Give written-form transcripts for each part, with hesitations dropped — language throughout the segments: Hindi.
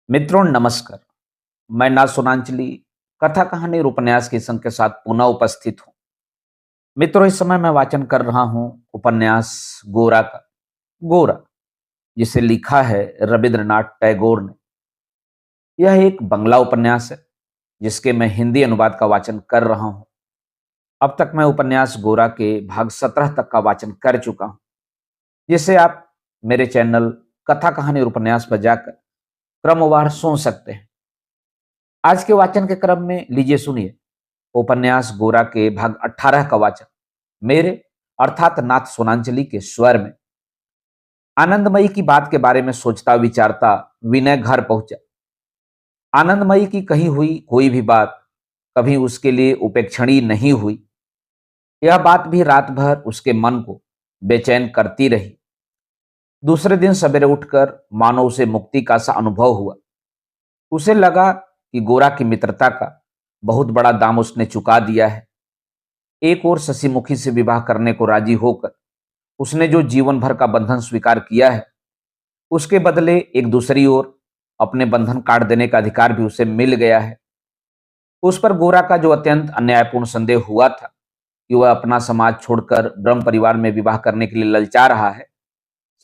मित्रों नमस्कार। मैं ना सोनांचली कथा कहानी और उपन्यास के संग के साथ पुनः उपस्थित हूँ। मित्रों इस समय मैं वाचन कर रहा हूँ उपन्यास गोरा का। गोरा जिसे लिखा है रविंद्रनाथ टैगोर ने। यह एक बंगला उपन्यास है जिसके मैं हिंदी अनुवाद का वाचन कर रहा हूँ। अब तक मैं उपन्यास गोरा के भाग 17 तक का वाचन कर चुका हूँ, जिसे आप मेरे चैनल कथा कहानी और उपन्यास पर जाकर क्रमवार सुन सकते हैं। आज के वाचन के क्रम में लीजिए सुनिए उपन्यास गोरा के भाग 18 का वाचन मेरे अर्थात नाथ सोनांचली के स्वर में। आनंदमयी की बात के बारे में सोचता विचारता विनय घर पहुंचा। आनंदमयी की कही हुई कोई भी बात कभी उसके लिए उपेक्षणीय नहीं हुई। यह बात भी रात भर उसके मन को बेचैन करती रही। दूसरे दिन सवेरे उठकर मानो उसे मुक्ति का सा अनुभव हुआ। उसे लगा कि गोरा की मित्रता का बहुत बड़ा दाम उसने चुका दिया है। एक और शशिमुखी से विवाह करने को राजी होकर उसने जो जीवन भर का बंधन स्वीकार किया है, उसके बदले एक दूसरी ओर अपने बंधन काट देने का अधिकार भी उसे मिल गया है। उस पर गोरा का जो अत्यंत अन्यायपूर्ण संदेह हुआ था कि वह अपना समाज छोड़कर ब्रह्म परिवार में विवाह करने के लिए ललचा रहा है,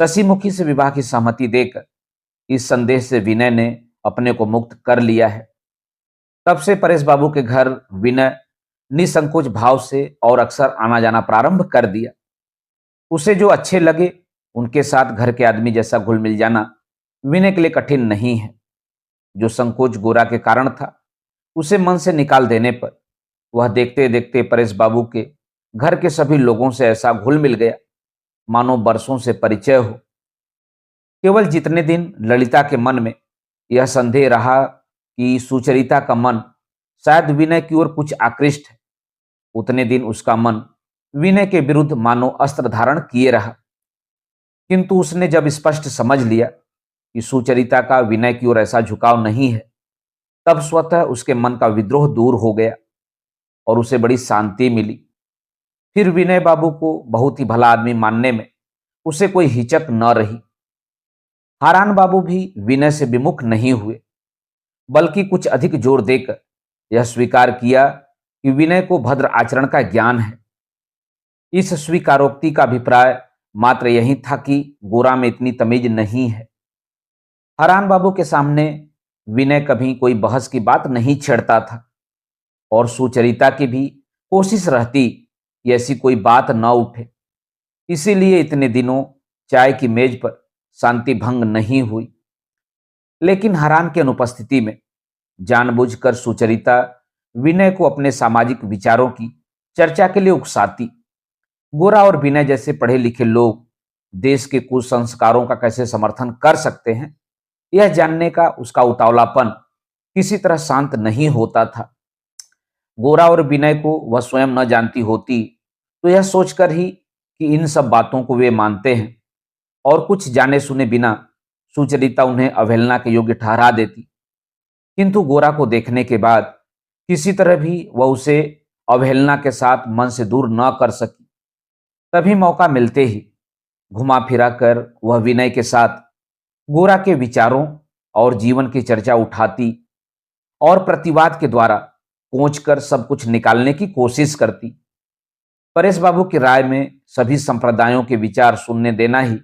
शशिमुखी से विवाह की सहमति देकर इस संदेह से विनय ने अपने को मुक्त कर लिया है। तब से परेश बाबू के घर विनय निसंकोच भाव से और अक्सर आना जाना प्रारंभ कर दिया। उसे जो अच्छे लगे उनके साथ घर के आदमी जैसा घुल मिल जाना विनय के लिए कठिन नहीं है। जो संकोच गोरा के कारण था, उसे मन से निकाल देने पर वह देखते देखते परेश बाबू के घर के सभी लोगों से ऐसा घुल मिल गया मानो बरसों से परिचय हो। केवल जितने दिन ललिता के मन में यह संदेह रहा कि सुचरिता का मन शायद विनय की ओर कुछ आकृष्ट है, उतने दिन उसका मन विनय के विरुद्ध मानो अस्त्र धारण किए रहा। किंतु उसने जब स्पष्ट समझ लिया कि सुचरिता का विनय की ओर ऐसा झुकाव नहीं है, तब स्वतः उसके मन का विद्रोह दूर हो गया और उसे बड़ी शांति मिली। फिर विनय बाबू को बहुत ही भला आदमी मानने में उसे कोई हिचक न रही। हारान बाबू भी विनय से विमुख नहीं हुए, बल्कि कुछ अधिक जोर देकर यह स्वीकार किया कि विनय को भद्र आचरण का ज्ञान है। इस स्वीकारोक्ति का अभिप्राय मात्र यही था कि गोरा में इतनी तमीज नहीं है। हरान बाबू के सामने विनय कभी कोई बहस की बात नहीं छेड़ता था और सुचरिता की भी कोशिश रहती कि ऐसी कोई बात न उठे। इसीलिए इतने दिनों चाय की मेज पर शांति भंग नहीं हुई। लेकिन हरान की अनुपस्थिति में जानबूझकर सुचरिता विनय को अपने सामाजिक विचारों की चर्चा के लिए उकसाती। गोरा और विनय जैसे पढ़े लिखे लोग देश के कुसंस्कारों का कैसे समर्थन कर सकते हैं, यह जानने का उसका उतावलापन किसी तरह शांत नहीं होता था। गोरा और विनय को वह स्वयं न जानती होती तो यह सोचकर ही कि इन सब बातों को वे मानते हैं और कुछ जाने सुने बिना सुचरिता उन्हें अवहेलना के योग्य ठहरा देती। किंतु गोरा को देखने के बाद किसी तरह भी वह उसे अवहेलना के साथ मन से दूर न कर सकी। तभी मौका मिलते ही घुमा फिरा कर वह विनय के साथ गोरा के विचारों और जीवन की चर्चा उठाती और प्रतिवाद के द्वारा पहुंचकर सब कुछ निकालने की कोशिश करती। परेश बाबू की राय में सभी संप्रदायों के विचार सुनने देना ही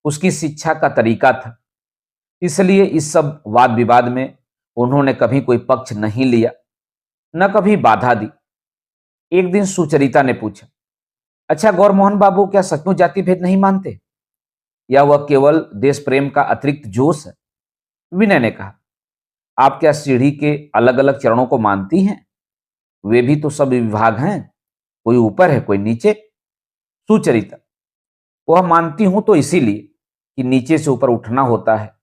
उसकी शिक्षा का तरीका था। इसलिए इस सब वाद विवाद में उन्होंने कभी कोई पक्ष नहीं लिया, न कभी बाधा दी। एक दिन सुचरिता ने पूछा, अच्छा गौर मोहन बाबू क्या सचमुच जाति भेद नहीं मानते, या वह केवल देश प्रेम का अतिरिक्त जोश है? विनय ने कहा, आप क्या सीढ़ी के अलग अलग चरणों को मानती हैं? वे भी तो सब विभाग हैं, कोई ऊपर है कोई नीचे। सुचरिता, वह मानती हूं तो इसीलिए कि नीचे से ऊपर उठना होता है,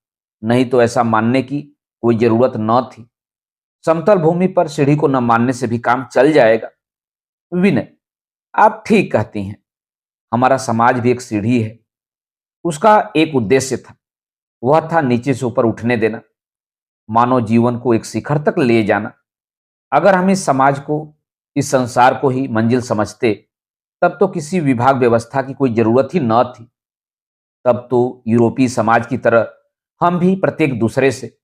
नहीं तो ऐसा मानने की कोई जरूरत न थी। समतल भूमि पर सीढ़ी को न मानने से भी काम चल जाएगा। विनय, आप ठीक कहती हैं, हमारा समाज भी एक सीढ़ी है। उसका एक उद्देश्य था, वह था नीचे से ऊपर उठने देना, मानव जीवन को एक शिखर तक ले जाना। अगर हम इस समाज को, इस संसार को ही मंजिल समझते, तब तो किसी विभाग व्यवस्था की कोई जरूरत ही न थी। तब तो यूरोपीय समाज की तरह हम भी प्रत्येक दूसरे से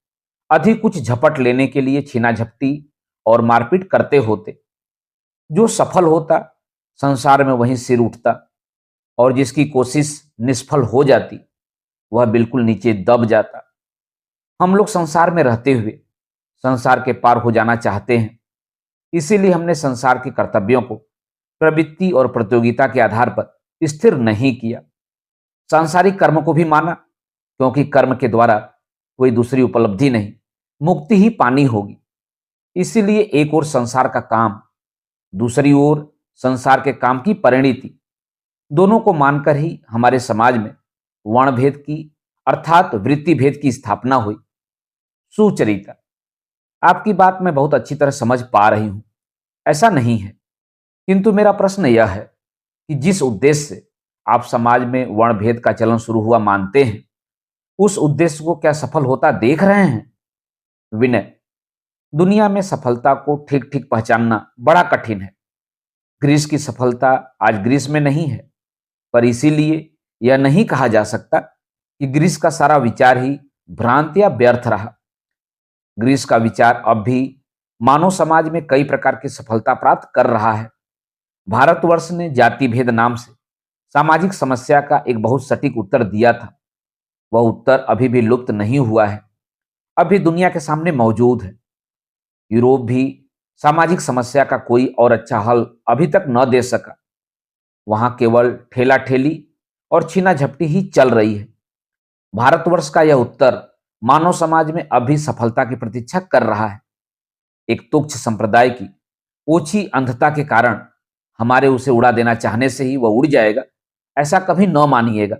अधिक कुछ झपट लेने के लिए छीना झपटी और मारपीट करते होते। जो सफल होता, संसार में वहीं सिर उठता, और जिसकी कोशिश निष्फल हो जाती, वह बिल्कुल नीचे दब जाता। हम लोग संसार में रहते हुए संसार के पार हो जाना चाहते हैं। इसीलिए हमने संसार के कर्तव्यों को प्रवृत्ति और प्रतियोगिता के आधार पर स्थिर नहीं किया। सांसारिक कर्म को भी माना, क्योंकि कर्म के द्वारा कोई दूसरी उपलब्धि नहीं, मुक्ति ही पानी होगी। इसीलिए एक ओर संसार का काम, दूसरी ओर संसार के काम की परिणति, दोनों को मानकर ही हमारे समाज में वर्ण भेद की अर्थात वृत्ति भेद की स्थापना हुई। सुचरिता, आपकी बात मैं बहुत अच्छी तरह समझ पा रही हूं, ऐसा नहीं है। किंतु मेरा प्रश्न यह है कि जिस उद्देश्य से आप समाज में वर्ण भेद का चलन शुरू हुआ मानते हैं, उस उद्देश्य को क्या सफल होता देख रहे हैं? विनय, दुनिया में सफलता को ठीक ठीक पहचानना बड़ा कठिन है। ग्रीस की सफलता आज ग्रीस में नहीं है, पर इसीलिए यह नहीं कहा जा सकता कि ग्रीस का सारा विचार ही भ्रांत या व्यर्थ रहा। ग्रीस का विचार अब भी मानव समाज में कई प्रकार की सफलता प्राप्त कर रहा है। भारतवर्ष ने जाति भेद नाम से सामाजिक समस्या का एक बहुत सटीक उत्तर दिया था। वह उत्तर अभी भी लुप्त नहीं हुआ है, अभी दुनिया के सामने मौजूद है। यूरोप भी सामाजिक समस्या का कोई और अच्छा हल अभी तक न दे सका। वहां केवल ठेला ठेली और छीना झपटी ही चल रही है। भारतवर्ष का यह उत्तर मानव समाज में अभी सफलता की प्रतीक्षा कर रहा है। एक तुच्छ संप्रदाय की ओछी अंधता के कारण हमारे उसे उड़ा देना चाहने से ही वह उड़ जाएगा, ऐसा कभी न मानिएगा।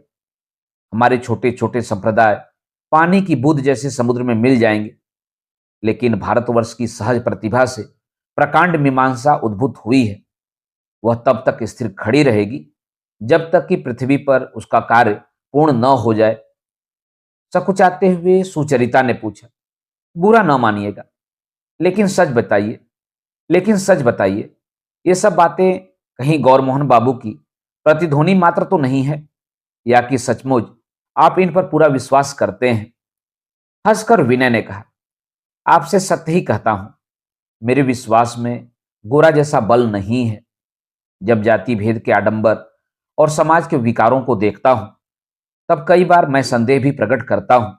हमारे छोटे छोटे संप्रदाय पानी की बूंद जैसे समुद्र में मिल जाएंगे, लेकिन भारतवर्ष की सहज प्रतिभा से प्रकांड मीमांसा उद्भूत हुई है। वह तब तक स्थिर खड़ी रहेगी जब तक कि पृथ्वी पर उसका कार्य पूर्ण न हो जाए। सकुचाते हुए सुचरिता ने पूछा, बुरा न मानिएगा, लेकिन सच बताइए, ये सब बातें कहीं गौरमोहन बाबू की प्रतिध्वनि मात्र तो नहीं है, या कि सचमुच आप इन पर पूरा विश्वास करते हैं? हंसकर विनय ने कहा, आपसे सत्य ही कहता हूं, मेरे विश्वास में गोरा जैसा बल नहीं है। जब जाति भेद के आडंबर और समाज के विकारों को देखता हूं, तब कई बार मैं संदेह भी प्रकट करता हूं।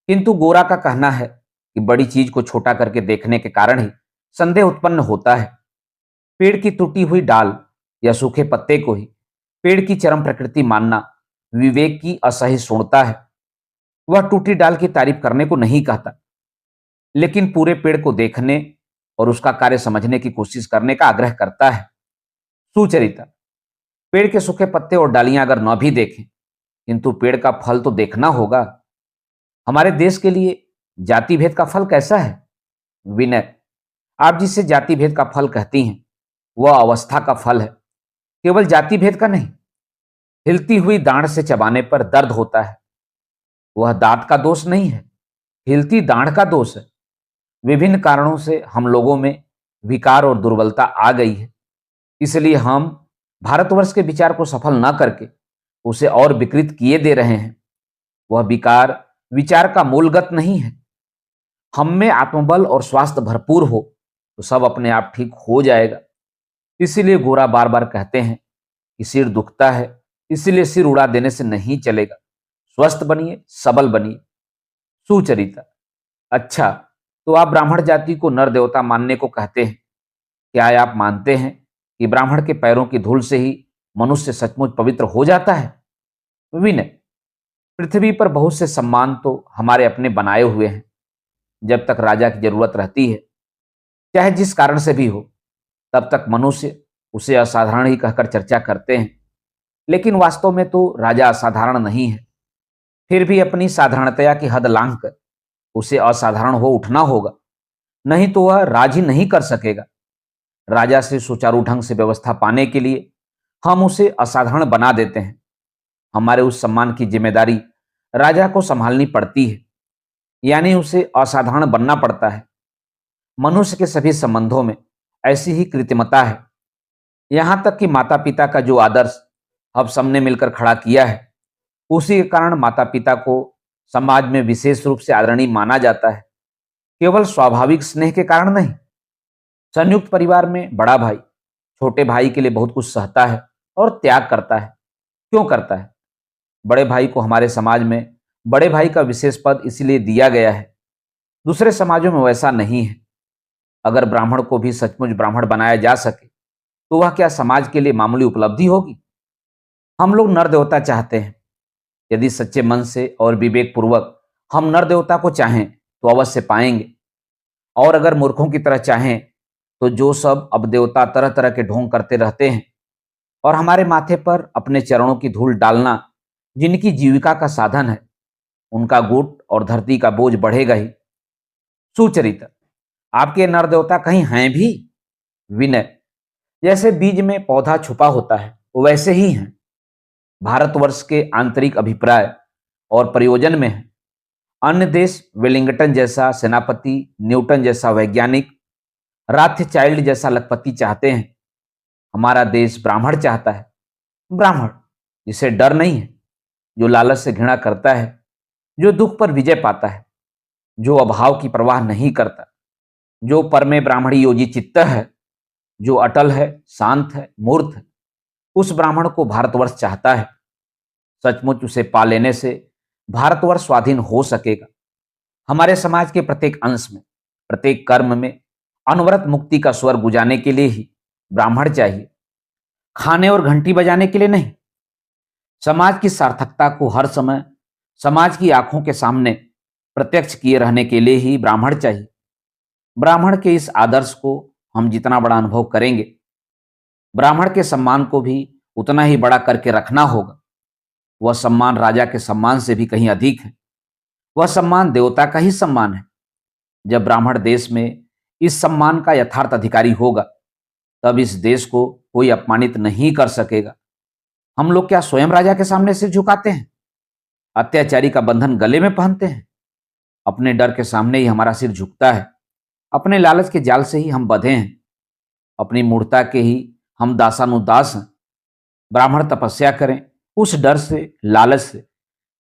किंतु गोरा का कहना है कि बड़ी चीज को छोटा करके देखने के कारण ही संदेह उत्पन्न होता है। पेड़ की टूटी हुई डाल या सूखे पत्ते को ही पेड़ की चरम प्रकृति मानना विवेक की असहिष्णुता है। वह टूटी डाल की तारीफ करने को नहीं कहता, लेकिन पूरे पेड़ को देखने और उसका कार्य समझने की कोशिश करने का आग्रह करता है। सुचरिता, पेड़ के सूखे पत्ते और डालियां अगर न भी देखें, किंतु पेड़ का फल तो देखना होगा। हमारे देश के लिए जाति भेद का फल कैसा है? विनय, आप जिसे जाति भेद का फल कहती हैं, वह अवस्था का फल है, केवल जाति भेद का नहीं। हिलती हुई दाढ़ से चबाने पर दर्द होता है, वह दांत का दोष नहीं है, हिलती दाढ़ का दोष है। विभिन्न कारणों से हम लोगों में विकार और दुर्बलता आ गई है, इसलिए हम भारतवर्ष के विचार को सफल न करके उसे और विकृत किए दे रहे हैं। वह विकार विचार का मूलगत नहीं है। हम में आत्मबल और स्वास्थ्य भरपूर हो तो सब अपने आप ठीक हो जाएगा। इसीलिए गोरा बार बार कहते हैं कि सिर दुखता है, इसीलिए सिर उड़ा देने से नहीं चलेगा, स्वस्थ बनिए, सबल बनिए। सुचरिता, अच्छा, तो आप ब्राह्मण जाति को नर देवता मानने को कहते हैं। क्या आप मानते हैं कि ब्राह्मण के पैरों की धूल से ही मनुष्य सचमुच पवित्र हो जाता है? विनय, पृथ्वी पर बहुत से सम्मान तो हमारे अपने बनाए हुए हैं। जब तक राजा की जरूरत रहती है, चाहे जिस कारण से भी हो, तब तक मनुष्य उसे असाधारण ही कहकर चर्चा करते हैं। लेकिन वास्तव में तो राजा असाधारण नहीं है। फिर भी अपनी साधारणतया की हद लांघकर उसे असाधारण हो उठना होगा, नहीं तो वह राज ही नहीं कर सकेगा। राजा से सुचारू ढंग से व्यवस्था पाने के लिए हम उसे असाधारण बना देते हैं। हमारे उस सम्मान की जिम्मेदारी राजा को संभालनी पड़ती है, यानी उसे असाधारण बनना पड़ता है। मनुष्य के सभी संबंधों में ऐसी ही कृत्रिमता है। यहां तक कि माता पिता का जो आदर्श अब सबने मिलकर खड़ा किया है, उसी के कारण माता पिता को समाज में विशेष रूप से आदरणीय माना जाता है। केवल स्वाभाविक स्नेह के कारण नहीं। संयुक्त परिवार में बड़ा भाई छोटे भाई के लिए बहुत कुछ सहता है और त्याग करता है। क्यों करता है? बड़े भाई को हमारे समाज में बड़े भाई का विशेष पद इसलिए दिया गया है। दूसरे समाजों में वैसा नहीं है। अगर ब्राह्मण को भी सचमुच ब्राह्मण बनाया जा सके तो वह क्या समाज के लिए मामूली उपलब्धि होगी? हम लोग नर देवता चाहते हैं। यदि सच्चे मन से और विवेक पूर्वक हम नर देवता को चाहें तो अवश्य पाएंगे। और अगर मूर्खों की तरह चाहें तो जो सब अब देवता तरह तरह के ढोंग करते रहते हैं और हमारे माथे पर अपने चरणों की धूल डालना जिनकी जीविका का साधन है, उनका गुट और धरती का बोझ बढ़ेगा ही। सुचरिता, आपके नर देवता कहीं हैं भी? विनय, जैसे बीज में पौधा छुपा होता है वैसे ही हैं। भारतवर्ष के आंतरिक अभिप्राय और प्रयोजन में है। अन्य देश वेलिंगटन जैसा सेनापति, न्यूटन जैसा वैज्ञानिक, राथचाइल्ड जैसा लखपति चाहते हैं। हमारा देश ब्राह्मण चाहता है। ब्राह्मण जिसे डर नहीं है, जो लालच से घृणा करता है, जो दुख पर विजय पाता है, जो अभाव की परवाह नहीं करता, जो परमे ब्राह्मणी योजी चित्त है, जो अटल है, शांत है, मूर्त है, उस ब्राह्मण को भारतवर्ष चाहता है। सचमुच उसे पा लेने से भारतवर्ष स्वाधीन हो सकेगा। हमारे समाज के प्रत्येक अंश में, प्रत्येक कर्म में अनवरत मुक्ति का स्वर गुजारने के लिए ही ब्राह्मण चाहिए, खाने और घंटी बजाने के लिए नहीं। समाज की सार्थकता को हर समय समाज की आंखों के सामने प्रत्यक्ष किए रहने के लिए ही ब्राह्मण चाहिए। ब्राह्मण के इस आदर्श को हम जितना बड़ा अनुभव करेंगे, ब्राह्मण के सम्मान को भी उतना ही बड़ा करके रखना होगा। वह सम्मान राजा के सम्मान से भी कहीं अधिक है। वह सम्मान देवता का ही सम्मान है। जब ब्राह्मण देश में इस सम्मान का यथार्थ अधिकारी होगा, तब इस देश को कोई अपमानित नहीं कर सकेगा। हम लोग क्या स्वयं राजा के सामने सिर झुकाते हैं? अत्याचारी का बंधन गले में पहनते हैं? अपने डर के सामने ही हमारा सिर झुकता है। अपने लालच के जाल से ही हम बंधे हैं। अपनी मूढ़ता के ही हम दासानुदास हैं। ब्राह्मण तपस्या करें, उस डर से, लालच से,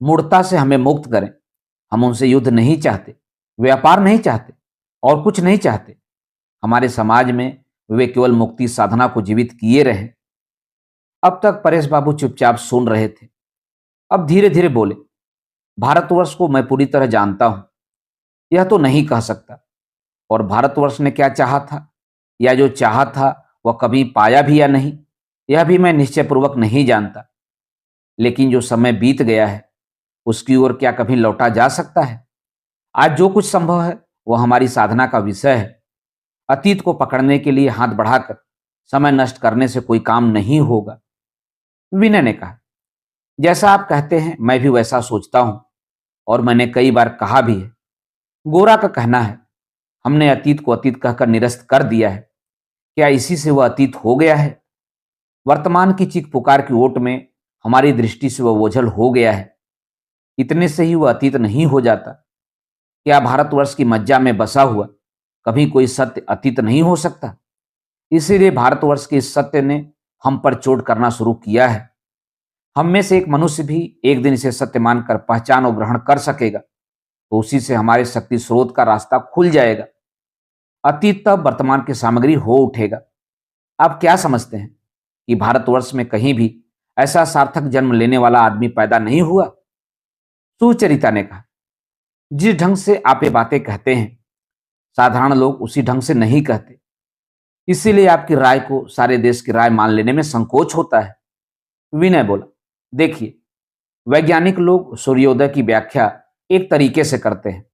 मूढ़ता से हमें मुक्त करें। हम उनसे युद्ध नहीं चाहते, व्यापार नहीं चाहते और कुछ नहीं चाहते। हमारे समाज में वे केवल मुक्ति साधना को जीवित किए रहे। अब तक परेश बाबू चुपचाप सुन रहे थे। अब धीरे धीरे बोले, भारतवर्ष को मैं पूरी तरह जानता हूं, यह तो नहीं कह सकता। और भारतवर्ष ने क्या चाहा था या जो चाहा था वह कभी पाया भी या नहीं, यह भी मैं निश्चयपूर्वक नहीं जानता। लेकिन जो समय बीत गया है उसकी ओर क्या कभी लौटा जा सकता है? आज जो कुछ संभव है वह हमारी साधना का विषय है। अतीत को पकड़ने के लिए हाथ बढ़ाकर समय नष्ट करने से कोई काम नहीं होगा। विनय ने कहा, जैसा आप कहते हैं मैं भी वैसा सोचता हूं और मैंने कई बार कहा भी है। गोरा का कहना है, हमने अतीत को अतीत कहकर निरस्त कर दिया है। क्या इसी से वह अतीत हो गया है? वर्तमान की चीख पुकार की ओट में हमारी दृष्टि से वह ओझल हो गया है। इतने से ही वह अतीत नहीं हो जाता। क्या भारतवर्ष की मज्जा में बसा हुआ कभी कोई सत्य अतीत नहीं हो सकता? इसीलिए भारतवर्ष के इस सत्य ने हम पर चोट करना शुरू किया है। हम में से एक मनुष्य भी एक दिन इसे सत्य मानकर पहचान और ग्रहण कर सकेगा तो उसी से हमारे शक्ति स्रोत का रास्ता खुल जाएगा। अतीत तब वर्तमान की सामग्री हो उठेगा। आप क्या समझते हैं कि भारतवर्ष में कहीं भी ऐसा सार्थक जन्म लेने वाला आदमी पैदा नहीं हुआ? सुचरिता ने कहा, जिस ढंग से आप ये बातें कहते हैं साधारण लोग उसी ढंग से नहीं कहते। इसीलिए आपकी राय को सारे देश की राय मान लेने में संकोच होता है। विनय बोला, देखिए, वैज्ञानिक लोग सूर्योदय की व्याख्या एक तरीके से करते हैं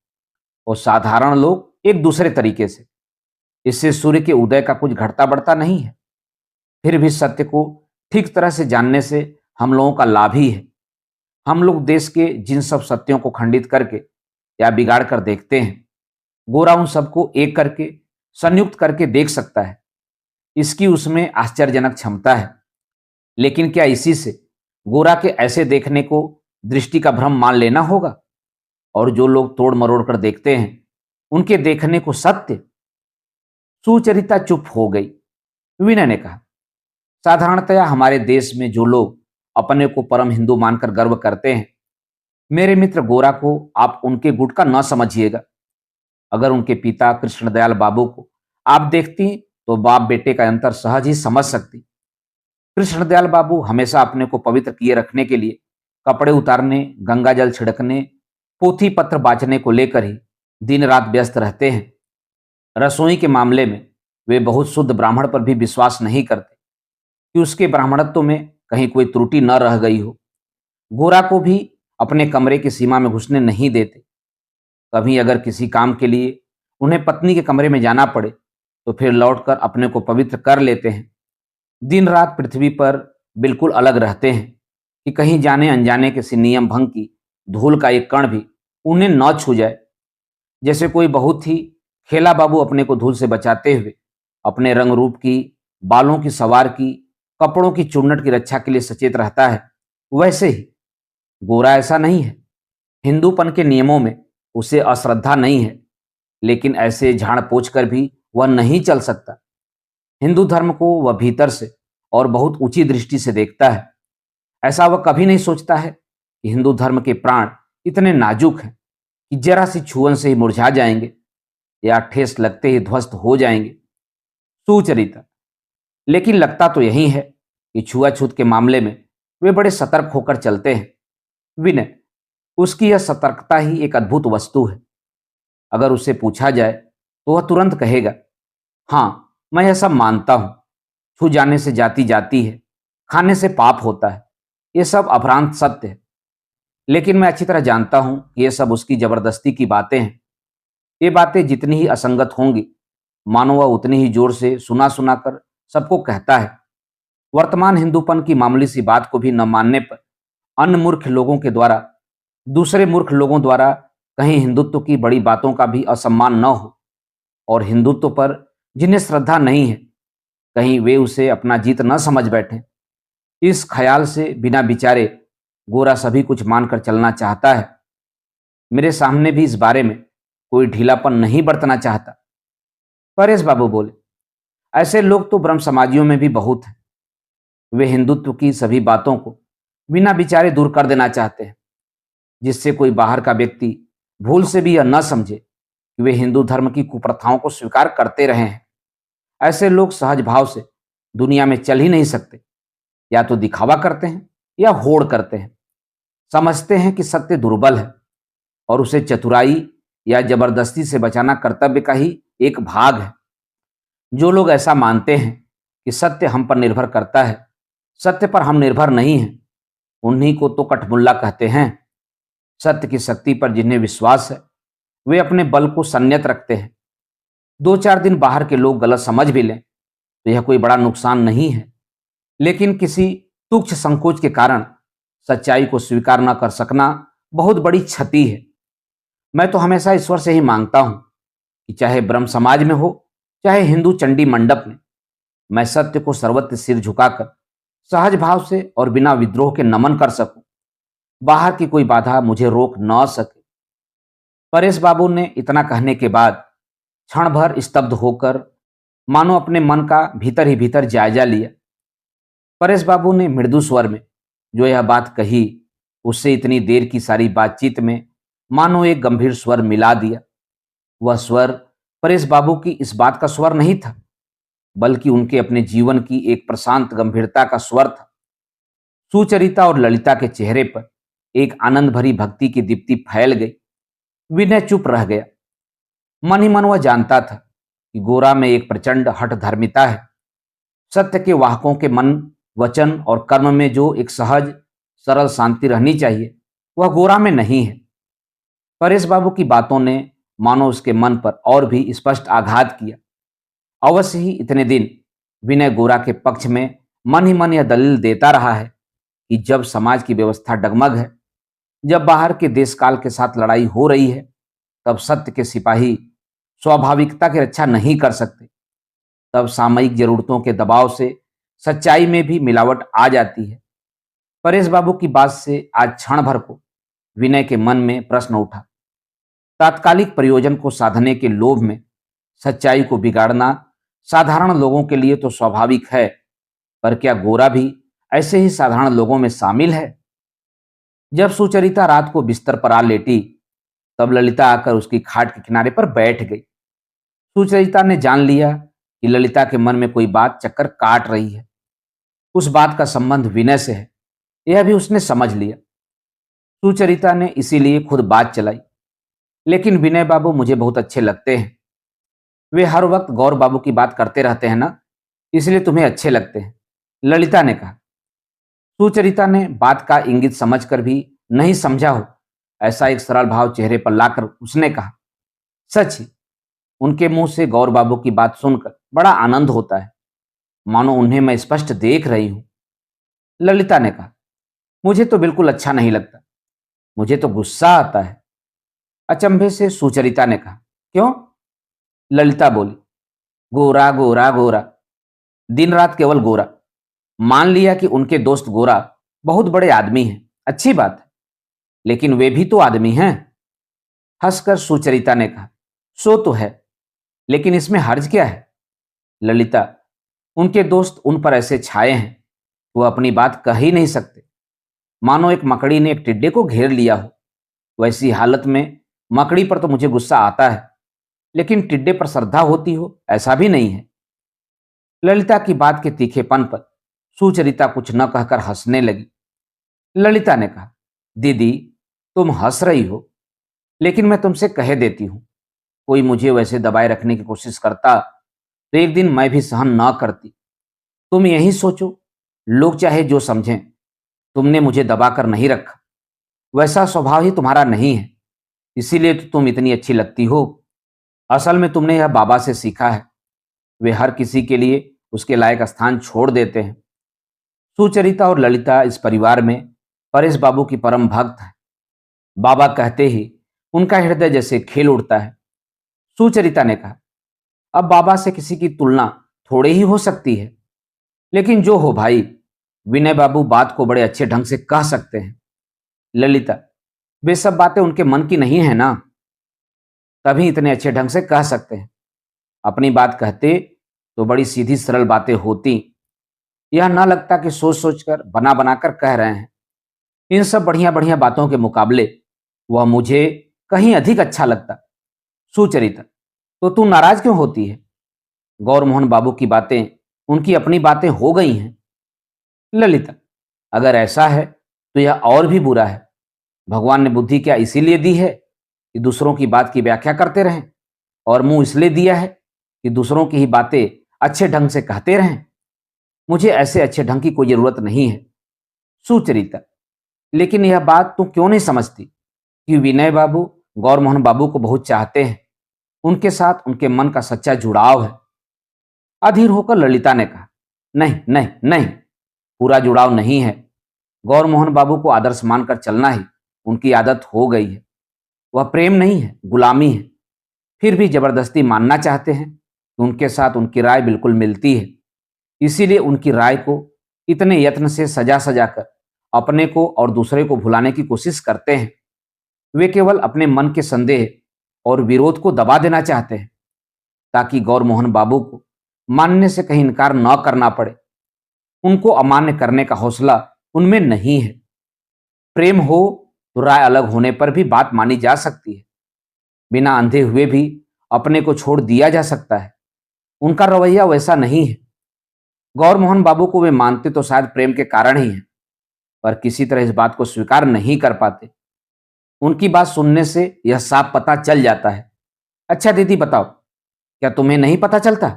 और साधारण लोग एक दूसरे तरीके से। इससे सूर्य के उदय का कुछ घटता बढ़ता नहीं है। फिर भी सत्य को ठीक तरह से जानने से हम लोगों का लाभ ही है। हम लोग देश के जिन सब सत्यों को खंडित करके या बिगाड़ कर देखते हैं, गोरा उन सबको एक करके, संयुक्त करके देख सकता है। इसकी उसमें आश्चर्यजनक क्षमता है। लेकिन क्या इसी से गोरा के ऐसे देखने को दृष्टि का भ्रम मान लेना होगा? और जो लोग तोड़ मरोड़ कर देखते हैं उनके देखने को सत्य? सुचरिता चुप हो गई। विनय ने कहा, साधारणतया हमारे देश में जो लोग अपने को परम हिंदू मानकर गर्व करते हैं, मेरे मित्र गोरा को आप उनके गुट का न समझिएगा। अगर उनके पिता कृष्णदयाल बाबू को आप देखती तो बाप बेटे का अंतर सहज ही समझ सकती। कृष्णदयाल बाबू हमेशा अपने को पवित्र किए रखने के लिए कपड़े उतारने, गंगा जल छिड़कने, पोथी पत्र बांचने को लेकर ही दिन रात व्यस्त रहते हैं। रसोई के मामले में वे बहुत शुद्ध ब्राह्मण पर भी विश्वास नहीं करते कि उसके ब्राह्मणत्व में कहीं कोई त्रुटि न रह गई हो। गोरा को भी अपने कमरे की सीमा में घुसने नहीं देते। कभी अगर किसी काम के लिए उन्हें पत्नी के कमरे में जाना पड़े तो फिर लौटकर अपने को पवित्र कर लेते हैं। दिन रात पृथ्वी पर बिल्कुल अलग रहते हैं कि कहीं जाने अनजाने किसी नियम भंग की धूल का एक कण भी उन्हें न छू जाए। जैसे कोई बहुत ही खेला बाबू अपने को धूल से बचाते हुए अपने रंग रूप की, बालों की सवार की, कपड़ों की चुन्नट की रक्षा के लिए सचेत रहता है, वैसे ही गोरा ऐसा नहीं है। हिंदूपन के नियमों में उसे अश्रद्धा नहीं है, लेकिन ऐसे झाड़ पोंछ कर भी वह नहीं चल सकता। हिंदू धर्म को वह भीतर से और बहुत ऊंची दृष्टि से देखता है। ऐसा वह कभी नहीं सोचता है कि हिंदू धर्म के प्राण इतने नाजुक हैं कि जरा सी छुअन से ही मुरझा जाएंगे या ठेस लगते ही ध्वस्त हो जाएंगे। सुचरिता। लेकिन लगता तो यही है कि छुआछूत के मामले में वे बड़े सतर्क होकर चलते हैं। विनय, उसकी यह सतर्कता ही एक अद्भुत वस्तु है। अगर उससे पूछा जाए तो वह तुरंत कहेगा, हाँ मैं यह सब मानता हूं, छू जाने से जाति जाती है, खाने से पाप होता है, ये सब अभ्रांत सत्य है। लेकिन मैं अच्छी तरह जानता हूं कि ये सब उसकी जबरदस्ती की बातें हैं। ये बातें जितनी ही असंगत होंगी, मानो वह उतनी ही जोर से सुना सुना कर सबको कहता है। वर्तमान हिंदूपन की मामूली सी बात को भी न मानने पर अन्य मूर्ख लोगों के द्वारा, दूसरे मूर्ख लोगों द्वारा कहीं हिंदुत्व की बड़ी बातों का भी असम्मान न हो, और हिंदुत्व पर जिन्हें श्रद्धा नहीं है कहीं वे उसे अपना जीत न समझ बैठे। इस ख्याल से बिना विचारे गोरा सभी कुछ मानकर चलना चाहता है। मेरे सामने भी इस बारे में कोई ढीलापन नहीं बरतना चाहता। परेश बाबू बोले, ऐसे लोग तो ब्रह्म समाजियों में भी बहुत हैं। वे हिंदुत्व की सभी बातों को बिना विचारे दूर कर देना चाहते हैं, जिससे कोई बाहर का व्यक्ति भूल से भी यह न समझे कि वे हिंदू धर्म की कुप्रथाओं को स्वीकार करते रहे हैं। ऐसे लोग सहज भाव से दुनिया में चल ही नहीं सकते। या तो दिखावा करते हैं या होड़ करते हैं। समझते हैं कि सत्य दुर्बल है और उसे चतुराई या जबरदस्ती से बचाना कर्तव्य का ही एक भाग है। जो लोग ऐसा मानते हैं कि सत्य हम पर निर्भर करता है, सत्य पर हम निर्भर नहीं हैं, उन्हीं को तो कठमुल्ला कहते हैं। सत्य की शक्ति पर जिन्हें विश्वास है वे अपने बल को संयत रखते हैं। 2-4 दिन बाहर के लोग गलत समझ भी लें तो यह कोई बड़ा नुकसान नहीं है, लेकिन किसी तुच्छ संकोच के कारण सच्चाई को स्वीकार न कर सकना बहुत बड़ी क्षति है। मैं तो हमेशा ईश्वर से ही मांगता हूं कि चाहे ब्रह्म समाज में हो, चाहे हिंदू चंडी मंडप में, मैं सत्य को सर्वत्र सिर झुकाकर सहज भाव से और बिना विद्रोह के नमन कर सकूं। बाहर की कोई बाधा मुझे रोक न सके। परेश बाबू ने इतना कहने के बाद क्षण भर स्तब्ध होकर मानो अपने मन का भीतर ही भीतर जायजा लिया। परेश बाबू ने मृदु स्वर में जो यह बात कही, उससे इतनी देर की सारी बातचीत में मानो एक गंभीर स्वर मिला दिया। वह स्वर परेश बाबू की इस बात का स्वर नहीं था, बल्कि उनके अपने जीवन की एक प्रशांत गंभीरता का स्वर था। सुचरिता और ललिता के चेहरे पर एक आनंद भरी भक्ति की दीप्ति फैल गई। विनय चुप रह गया। मन ही मन वह जानता था कि गोरा में एक प्रचंड हठ धर्मिता है। सत्य के वाहकों के मन, वचन और कर्म में जो एक सहज सरल शांति रहनी चाहिए, वह गोरा में नहीं है। परेश बाबू की बातों ने मानो उसके मन पर और भी स्पष्ट आघात किया। अवश्य ही इतने दिन विनय गोरा के पक्ष में मन ही मन यह दलील देता रहा है कि जब समाज की व्यवस्था डगमग है, जब बाहर के देश काल के साथ लड़ाई हो रही है, तब सत्य के सिपाही स्वाभाविकता की रक्षा नहीं कर सकते। तब सामयिक जरूरतों के दबाव से सच्चाई में भी मिलावट आ जाती है। परेश बाबू की बात से आज क्षण भर को विनय के मन में प्रश्न उठा। तात्कालिक प्रयोजन को साधने के लोभ में सच्चाई को बिगाड़ना साधारण लोगों के लिए तो स्वाभाविक है, पर क्या गोरा भी ऐसे ही साधारण लोगों में शामिल है? जब सुचरिता रात को बिस्तर पर आ लेटी, तब ललिता आकर उसकी खाट के किनारे पर बैठ गई। सुचरिता ने जान लिया कि ललिता के मन में कोई बात चक्कर काट रही है। उस बात का संबंध विनय से है, यह भी उसने समझ लिया। सुचरिता ने इसीलिए खुद बात चलाई, लेकिन विनय बाबू मुझे बहुत अच्छे लगते हैं। वे हर वक्त गौर बाबू की बात करते रहते हैं ना, इसलिए तुम्हें अच्छे लगते हैं, ललिता ने कहा। सुचरिता ने बात का इंगित समझकर भी नहीं समझा हो ऐसा एक सरल भाव चेहरे पर लाकर उसने कहा, सच ही उनके मुंह से गौर बाबू की बात सुनकर बड़ा आनंद होता है, मानो उन्हें मैं स्पष्ट देख रही हूं। ललिता ने कहा, मुझे तो बिल्कुल अच्छा नहीं लगता, मुझे तो गुस्सा आता है। अचंभे से सुचरिता ने कहा, क्यों? ललिता बोली, गोरा गोरा गोरा, दिन रात केवल गोरा। मान लिया कि उनके दोस्त गोरा बहुत बड़े आदमी हैं, अच्छी बात है, लेकिन वे भी तो आदमी हैं। हंसकर सुचरिता ने कहा, सो तो है, लेकिन इसमें हर्ज क्या है? ललिता, उनके दोस्त उन पर ऐसे छाए हैं, वो अपनी बात कह ही नहीं सकते, मानो एक मकड़ी ने एक टिड्डे को घेर लिया हो। वैसी हालत में मकड़ी पर तो मुझे गुस्सा आता है, लेकिन टिड्डे पर श्रद्धा होती हो ऐसा भी नहीं है। ललिता की बात के तीखेपन पर सुचरिता कुछ न कहकर हंसने लगी। ललिता ने कहा, दीदी तुम हंस रही हो, लेकिन मैं तुमसे कह देती हूं, कोई मुझे वैसे दबाए रखने की कोशिश करता तो एक दिन मैं भी सहन ना करती। तुम यही सोचो, लोग चाहे जो समझें, तुमने मुझे दबाकर नहीं रखा, वैसा स्वभाव ही तुम्हारा नहीं है, इसीलिए तो तुम इतनी अच्छी लगती हो। असल में तुमने यह बाबा से सीखा है, वे हर किसी के लिए उसके लायक स्थान छोड़ देते हैं। सुचरिता और ललिता इस परिवार में परेश बाबू की परम भक्त है। बाबा कहते ही उनका हृदय जैसे खेल उठता है। सुचरिता ने कहा, अब बाबा से किसी की तुलना थोड़े ही हो सकती है, लेकिन जो हो भाई, विनय बाबू बात को बड़े अच्छे ढंग से कह सकते हैं। ललिता, वे सब बातें उनके मन की नहीं है ना, तभी इतने अच्छे ढंग से कह सकते हैं। अपनी बात कहते तो बड़ी सीधी सरल बातें होती, यह ना लगता कि सोच सोचकर बना बनाकर कह रहे हैं। इन सब बढ़िया बढ़िया बातों के मुकाबले वह मुझे कहीं अधिक अच्छा लगता। सुचरिता, तो तू नाराज क्यों होती है? गौर मोहन बाबू की बातें उनकी अपनी बातें हो गई हैं। ललिता, अगर ऐसा है तो यह और भी बुरा है। भगवान ने बुद्धि क्या इसीलिए दी है कि दूसरों की बात की व्याख्या करते रहें, और मुंह इसलिए दिया है कि दूसरों की ही बातें अच्छे ढंग से कहते रहें। मुझे ऐसे अच्छे ढंग की कोई जरूरत नहीं है। सुचरिता, लेकिन यह बात तू क्यों नहीं समझती कि विनय बाबू गौर मोहन बाबू को बहुत चाहते हैं, उनके साथ उनके मन का सच्चा जुड़ाव है। अधीर होकर ललिता ने कहा, नहीं नहीं नहीं, पूरा जुड़ाव नहीं है। गौर मोहन बाबू को आदर्श मानकर चलना ही उनकी आदत हो गई है। वह प्रेम नहीं है, गुलामी है। फिर भी जबरदस्ती मानना चाहते हैं कि उनके साथ उनकी राय बिल्कुल मिलती है, इसीलिए उनकी राय को इतने यत्न से सजा सजा कर अपने को और दूसरे को भुलाने की कोशिश करते हैं। वे केवल अपने मन के संदेह और विरोध को दबा देना चाहते हैं, ताकि गौर मोहन बाबू को मानने से कहीं इनकार न करना पड़े। उनको अमान्य करने का हौसला उनमें नहीं है। प्रेम हो तो राय अलग होने पर भी बात मानी जा सकती है, बिना अंधे हुए भी अपने को छोड़ दिया जा सकता है। उनका रवैया वैसा नहीं है। गौर मोहन बाबू को वे मानते तो शायद प्रेम के कारण ही है, पर किसी तरह इस बात को स्वीकार नहीं कर पाते। उनकी बात सुनने से यह साफ पता चल जाता है। अच्छा दीदी बताओ, क्या तुम्हें नहीं पता चलता?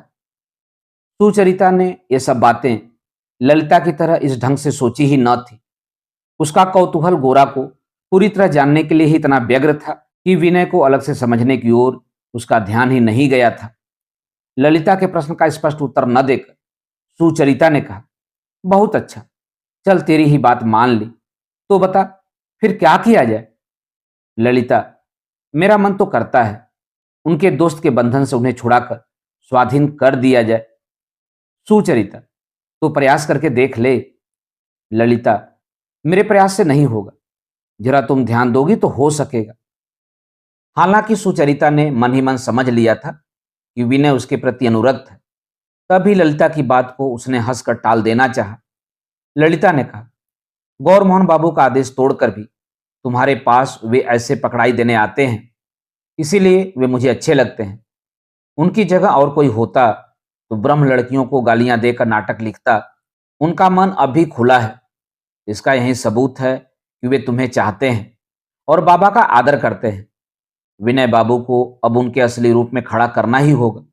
सुचरिता ने यह सब बातें ललिता की तरह इस ढंग से सोची ही न थी। उसका कौतूहल गोरा को पूरी तरह जानने के लिए ही इतना व्यग्र था कि विनय को अलग से समझने की ओर उसका ध्यान ही नहीं गया था। ललिता के प्रश्न का स्पष्ट उत्तर न देकर सुचरिता ने कहा, बहुत अच्छा, चल तेरी ही बात मान ली, तो बता फिर क्या किया जाए? ललिता, मेरा मन तो करता है उनके दोस्त के बंधन से उन्हें छुड़ाकर स्वाधीन कर दिया जाए। सुचरिता, तो प्रयास करके देख ले। ललिता, मेरे प्रयास से नहीं होगा, जरा तुम ध्यान दोगी तो हो सकेगा। हालांकि सुचरिता ने मन ही मन समझ लिया था कि विनय उसके प्रति अनुरक्त है, तभी ललिता की बात को उसने हंसकर टाल देना चाहा। ललिता ने कहा, गौर मोहन बाबू का आदेश तोड़कर भी तुम्हारे पास वे ऐसे पकड़ाई देने आते हैं, इसीलिए वे मुझे अच्छे लगते हैं। उनकी जगह और कोई होता तो ब्रह्म लड़कियों को गालियां देकर नाटक लिखता। उनका मन अब भी खुला है। इसका यही सबूत है कि वे तुम्हें चाहते हैं और बाबा का आदर करते हैं। विनय बाबू को अब उनके असली रूप में खड़ा करना ही होगा।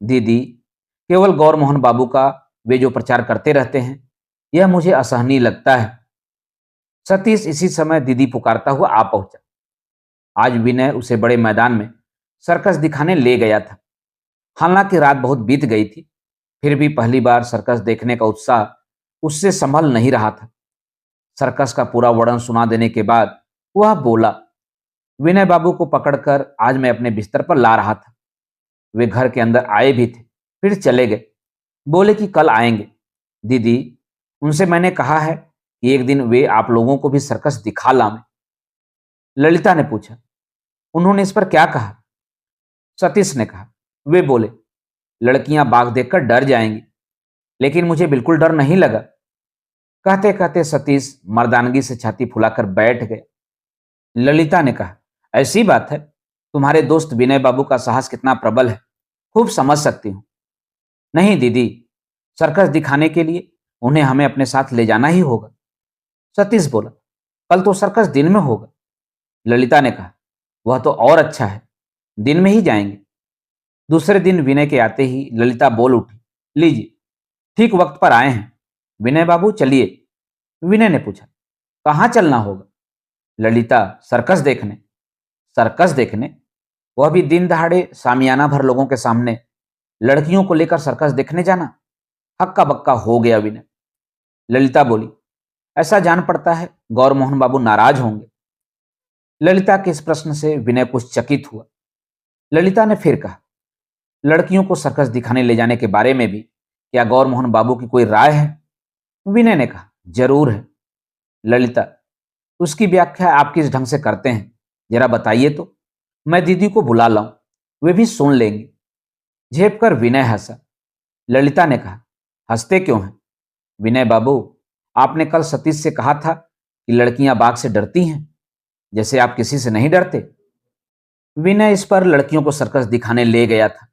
दीदी, केवल गौर मोहन बाबू का वे जो प्रचार करते रहते हैं, यह मुझे असहनीय लगता है। सतीश इसी समय दीदी पुकारता हुआ आ पहुंचा। आज विनय उसे बड़े मैदान में सर्कस दिखाने ले गया था। हालांकि रात बहुत बीत गई थी, फिर भी पहली बार सर्कस देखने का उत्साह उससे संभल नहीं रहा था। सर्कस का पूरा वर्णन सुना देने के बाद वह बोला, विनय बाबू को पकड़कर आज मैं अपने बिस्तर पर ला रहा था। वे घर के अंदर आए भी थे, फिर चले गए। बोले कि कल आएंगे। दीदी, उनसे मैंने कहा है कि एक दिन वे आप लोगों को भी सर्कस दिखा लावें। ललिता ने पूछा, उन्होंने इस पर क्या कहा? सतीश ने कहा, वे बोले, लड़कियां बाघ देखकर डर जाएंगी, लेकिन मुझे बिल्कुल डर नहीं लगा। कहते कहते सतीश मर्दानगी से छाती फुलाकर बैठ गए। ललिता ने कहा, ऐसी बात है, तुम्हारे दोस्त विनय बाबू का साहस कितना प्रबल है, खूब समझ सकती हूं। नहीं दीदी, सर्कस दिखाने के लिए उन्हें हमें अपने साथ ले जाना ही होगा। सतीश बोला, कल तो सर्कस दिन में होगा। ललिता ने कहा, वह तो और अच्छा है, दिन में ही जाएंगे। दूसरे दिन विनय के आते ही ललिता बोल उठी, लीजिए, ठीक वक्त पर आए हैं। विनय बाबू चलिए। विनय ने पूछा, कहाँ चलना होगा? ललिता, सर्कस देखने। सर्कस देखने? वह भी दिन दहाड़े सामियाना भर लोगों के सामने लड़कियों को लेकर सर्कस देखने जाना? हक्का बक्का हो गया विनय। ललिता बोली, ऐसा जान पड़ता है गौर मोहन बाबू नाराज होंगे। ललिता के इस प्रश्न से विनय कुछ चकित हुआ। ललिता ने फिर कहा, लड़कियों को सर्कस दिखाने ले जाने के बारे में भी क्या गौर मोहन बाबू की कोई राय है? विनय ने कहा, जरूर है। ललिता, उसकी व्याख्या आप किस ढंग से करते हैं, जरा बताइए तो। मैं दीदी को बुला लाऊं, वे भी सुन लेंगे। झेप कर विनय हंसा। ललिता ने कहा, हंसते क्यों हैं? विनय बाबू, आपने कल सतीश से कहा था कि लड़कियां बाघ से डरती हैं, जैसे आप किसी से नहीं डरते। विनय इस पर लड़कियों को सर्कस दिखाने ले गया था।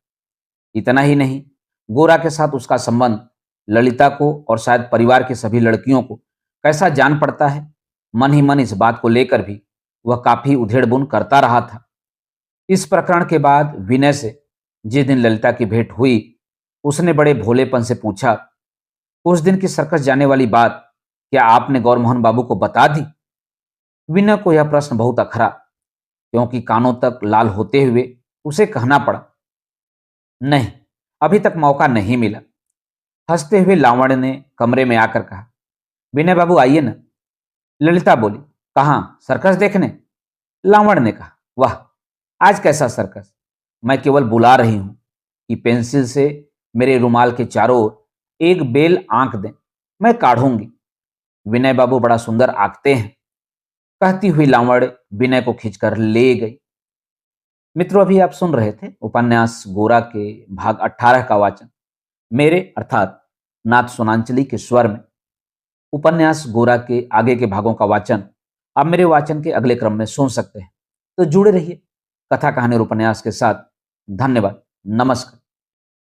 इतना ही नहीं, गोरा के साथ उसका संबंध ललिता को और शायद परिवार की सभी लड़कियों को कैसा जान पड़ता है, मन ही मन इस बात को लेकर भी वह काफी उधेड़बुन करता रहा था। इस प्रकरण के बाद विनय से जिस दिन ललिता की भेंट हुई, उसने बड़े भोलेपन से पूछा, उस दिन की सर्कस जाने वाली बात क्या आपने गौर मोहन बाबू को बता दी? विनय को यह प्रश्न बहुत अखरा, क्योंकि कानों तक लाल होते हुए उसे कहना पड़ा, नहीं, अभी तक मौका नहीं मिला। हंसते हुए लावण्य ने कमरे में आकर कहा, विनय बाबू आइए ना। ललिता बोली, कहां, सर्कस देखने? लावण्य ने कहा, वाह, आज कैसा सर्कस? मैं केवल बुला रही हूं कि पेंसिल से मेरे रुमाल के चारों ओर एक बेल आंक दें, मैं काढ़ूंगी। विनय बाबू बड़ा सुंदर आंकते हैं। कहती हुई लावण्य विनय को खींचकर ले गई। मित्रों, अभी आप सुन रहे थे उपन्यास गोरा के भाग 18 का वाचन मेरे अर्थात नाथ सोनांचली के स्वर में। उपन्यास गोरा के आगे के भागों का वाचन आप मेरे वाचन के अगले क्रम में सुन सकते हैं। तो जुड़े रहिए कथा कहानी और उपन्यास के साथ। धन्यवाद। नमस्कार।